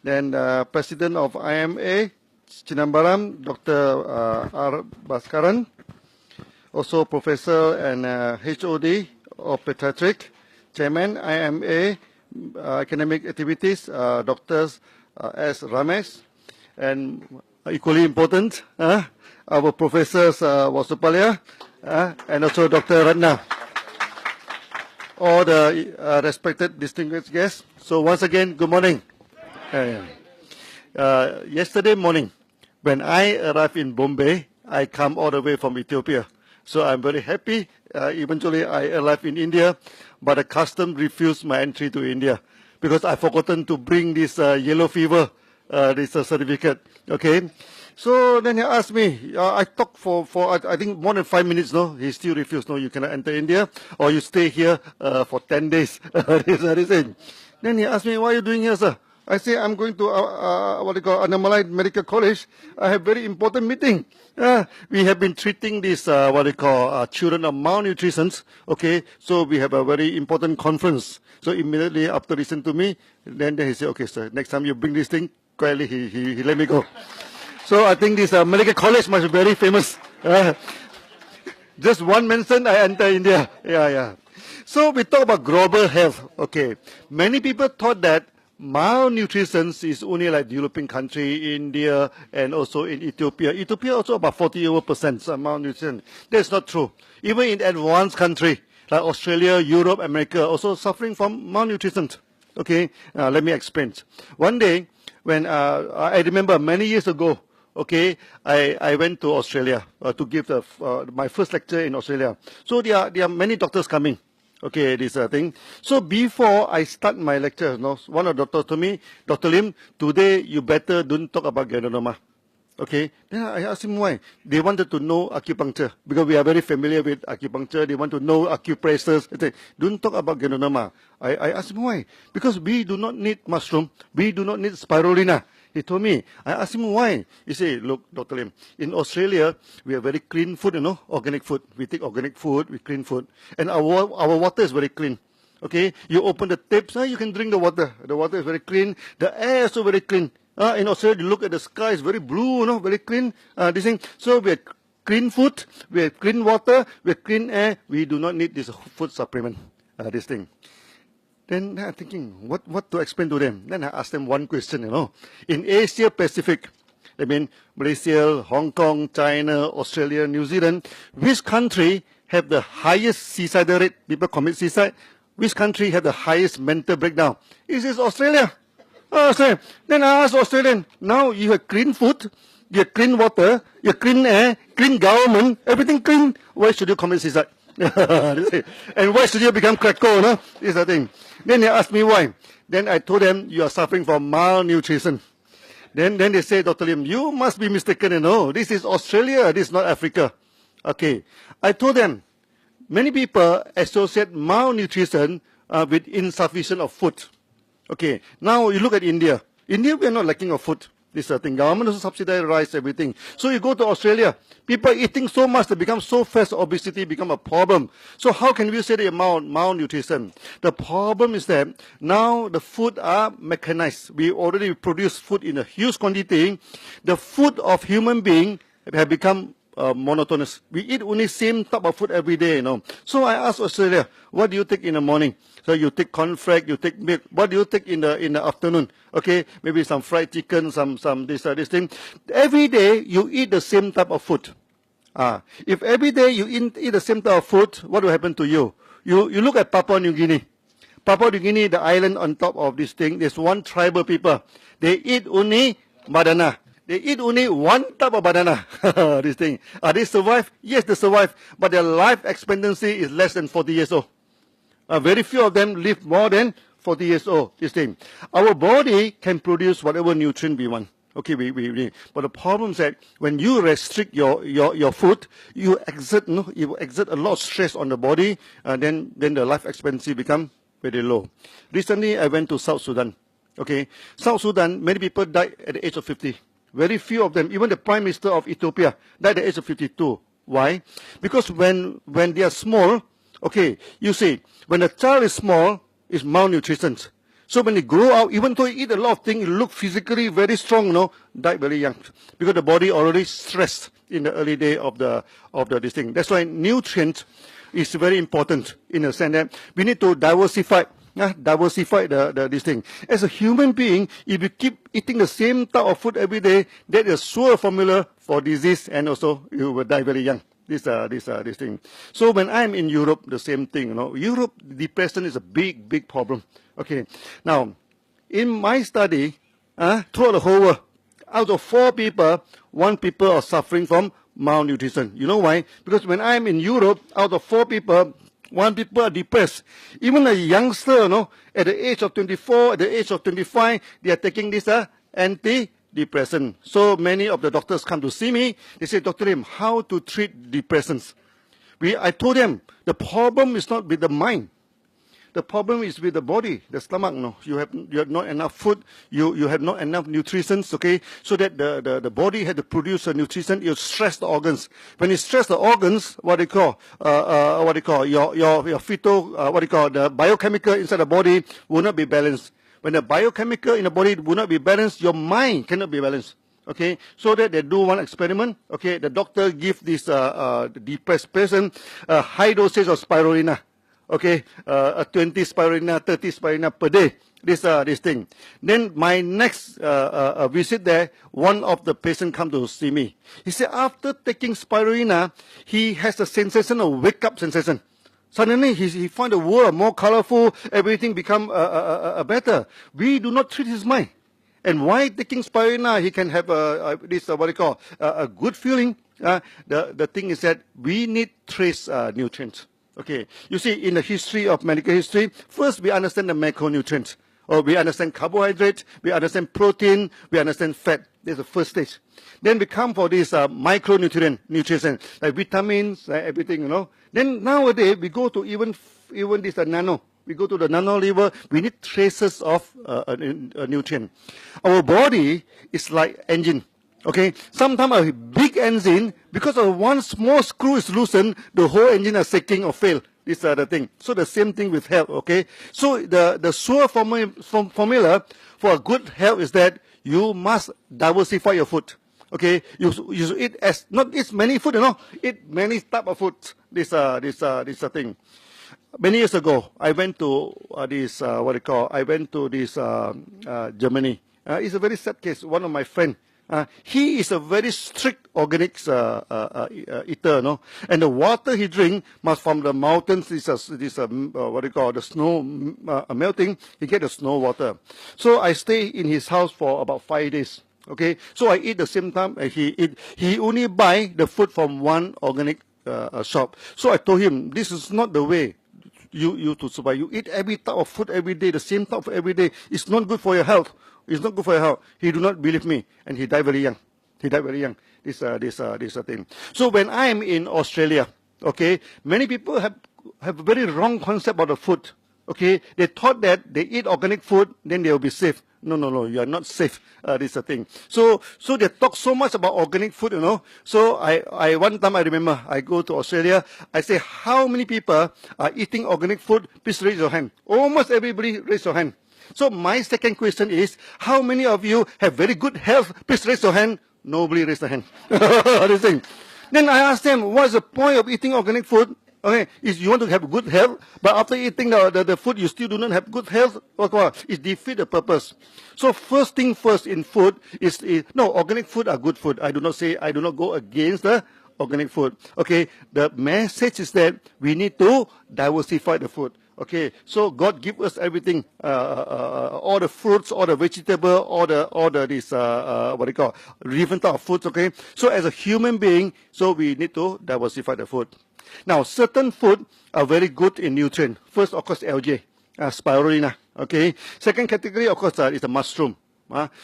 then President of IMA, Chinambaram, Dr. R. Bhaskaran, also Professor and HOD of Pediatric, Chairman, IMA, Academic Activities, Dr. S. Ramesh, and equally important, our Professors Vasupalya, and also Dr. Ratna. All the respected distinguished guests. So once again, good morning. Yesterday morning, when I arrived in Bombay, I come all the way from Ethiopia. So I'm very happy. Eventually, I arrived in India, but the custom refused my entry to India because I forgotten to bring this yellow fever, this certificate. Okay. So then he asked me, I talked for I think more than 5 minutes, no? He still refused, no, you cannot enter India, or you stay here for 10 days. Then he asked me, what are you doing here, sir? I say, I'm going to, Annamalai Medical College. I have very important meeting. We have been treating this, children of malnutrition. Okay, so we have a very important conference. So immediately after listening to me, then he said, okay, sir, next time you bring this thing, quietly he let me go. So I think this medical college must be very famous. Just one mention, I enter India. Yeah. So we talk about global health. Okay, many people thought that malnutrition is only like developing country, India, and also in Ethiopia. Ethiopia also about 40% malnutrition. That's not true. Even in advanced country like Australia, Europe, America, also suffering from malnutrition. Okay, let me explain. One day, when I remember many years ago, okay, I went to Australia to give my first lecture in Australia. So there are many doctors coming. Okay, this thing. So before I start my lecture, one of the doctors told me, Dr. Lim, today you better don't talk about granuloma. Okay, then I asked him why. They wanted to know acupuncture because we are very familiar with acupuncture. They want to know acupressors. They say, don't talk about granuloma. I asked him why. Because we do not need mushroom. We do not need spirulina. He told me. I asked him why. He said, look, Dr. Lim, in Australia, we have very clean food, organic food. We take organic food, we clean food. And our water is very clean. Okay, you open the taps, you can drink the water. The water is very clean. The air is also very clean. In Australia, you look at the sky, it's very blue, very clean. This thing. So we have clean food, we have clean water, we have clean air. We do not need this food supplement, this thing. Then I'm thinking, what to explain to them? Then I asked them one question, In Asia Pacific, I mean Malaysia, Hong Kong, China, Australia, New Zealand, which country have the highest suicidal rate? People commit suicide. Which country have the highest mental breakdown? It is Australia. Then I asked Australian, now you have clean food, you have clean water, you have clean air, clean government, everything clean. Why should you commit suicide? And why should you become cracker? This is the thing. Then they asked me why. Then I told them, you are suffering from malnutrition. Then they say, Dr. Lim, you must be mistaken. This is Australia, this is not Africa. Okay. I told them, many people associate malnutrition with insufficient of food. Okay, now you look at India. India, we are not lacking of food. This thing. Government also subsidize rice, everything. So you go to Australia, people eating so much, they become so fast, obesity become a problem. So how can we say they are malnutrition? The problem is that now the food are mechanized. We already produce food in a huge quantity. The food of human being have become monotonous. We eat only same type of food every day, So I asked Australia, what do you take in the morning? So you take cornflakes, you take milk. What do you take in the afternoon? Okay, maybe some fried chicken, some this thing. Every day you eat the same type of food. If every day you eat the same type of food, what will happen to you? You look at Papua New Guinea. Papua New Guinea, the island on top of this thing, there's one tribal people. They eat only banana. They eat only one type of banana. This thing. They survive? Yes, they survive. But their life expectancy is less than 40 years old. Very few of them live more than 40 years old. This thing. Our body can produce whatever nutrient we want. Okay, but the problem is that when you restrict your food, you exert a lot of stress on the body, and then the life expectancy become very low. Recently, I went to South Sudan. Okay, South Sudan, many people died at the age of 50. Very few of them, even the Prime Minister of Ethiopia, died at the age of 52. Why? Because when they are small, okay, you see, when a child is small, it's malnutrition. So when they grow out, even though you eat a lot of things, you look physically very strong, die very young. Because the body already stressed in the early day of the this thing. That's why nutrients is very important in a sense that we need to diversify this thing. As a human being, if you keep eating the same type of food every day, that is a sure formula for disease, and also you will die very young. This thing. So when I'm in Europe, the same thing. Europe, depression is a big problem. Okay. Now, in my study, throughout the whole world, out of 4 people, 1 people are suffering from malnutrition. You know why? Because when I'm in Europe, out of 4 people, 1 people are depressed. Even a youngster, at the age of 24, at the age of 25, they are taking this antidepressant. So many of the doctors come to see me. They say, Dr. Lim, how to treat depressions? I told them, the problem is not with the mind. The problem is with the body, the stomach. You have not enough food. You have not enough nutrition. Okay, so that the body had to produce a nutrition. You stress the organs. When you stress the organs, your fetal the biochemical inside the body will not be balanced. When the biochemical in the body will not be balanced, your mind cannot be balanced. Okay, so that they do one experiment. Okay, the doctor give this depressed person a high dosage of spirulina. Okay, 20 spirulina, 30 spirulina per day. This thing. Then my next visit there, one of the patient come to see me. He said after taking spirulina, he has a sensation of wake up sensation. Suddenly he find the world more colorful. Everything become better. We do not treat his mind. And why taking spirulina, he can have a good feeling. The thing is that we need trace nutrients. Okay, you see, in the history of medical history, first we understand the macronutrients. Or we understand carbohydrate, we understand protein, we understand fat. That's the first stage. Then we come for this nutrition, like vitamins, everything, Then nowadays, we go to even this nano. We go to the nano level, we need traces of a nutrient. Our body is like engine. Okay, sometimes a big engine, because of one small screw is loosened, the whole engine is shaking or fail. This is the thing. So the same thing with health. Okay, so the sure formula for a good health is that you must diversify your food. Okay, you should eat not eat many food, eat many type of food. This thing. Many years ago, I went to Germany. It's a very sad case. One of my friends. He is a very strict organic eater, and the water he drink must from the mountains. The snow melting. He get the snow water. So I stay in his house for about 5 days. Okay, so I eat the same time he eat. He only buy the food from one organic shop. So I told him, this is not the way you to survive. You eat every type of food every day, the same type of every day. It's not good for your health. It's not good for your health. He do not believe me, and he died very young. This thing. So when I am in Australia, okay, many people have a very wrong concept about the food. Okay, they thought that they eat organic food, then they will be safe. No, you are not safe. This is the thing. So they talk so much about organic food, So I one time I remember I go to Australia. I say, how many people are eating organic food? Please raise your hand. Almost everybody raise your hand. So my second question is, how many of you have very good health? Please raise your hand. Nobody raised their hand. This thing. Then I asked them, what's the point of eating organic food? Okay, is you want to have good health, but after eating the food, you still do not have good health. It defeats the purpose. So first thing first in food is organic food are good food. I do not go against the organic food. Okay, the message is that we need to diversify the food. Okay, so God give us everything, all the fruits, all the vegetable, all the different type of foods. Okay, so as a human being, so we need to diversify the food. Now, certain food are very good in nutrient. First, of course, algae, spirulina. Okay. Second category, of course, is the mushroom.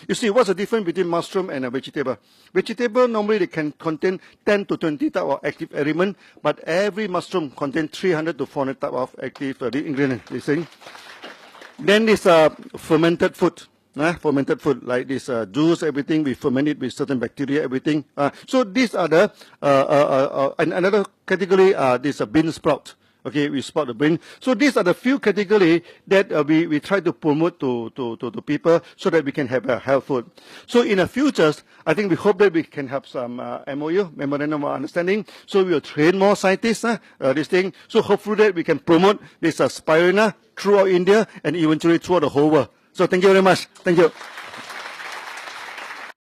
You see, what's the difference between mushroom and a vegetable? Vegetable, normally they can contain 10 to 20 type of active element, but every mushroom contains 300 to 400 type of active ingredient. You see? Then this fermented food. Fermented food like this juice, everything we ferment it with certain bacteria, everything. So these are the another category. This bean sprout. Okay, we spot the brain. So these are the few categories that we try to promote to people so that we can have a health food. So in the future, I think we hope that we can have some MOU, Memorandum of Understanding. So we will train more scientists, this thing. So hopefully that we can promote this spirulina throughout India and eventually throughout the whole world. So thank you very much. Thank you.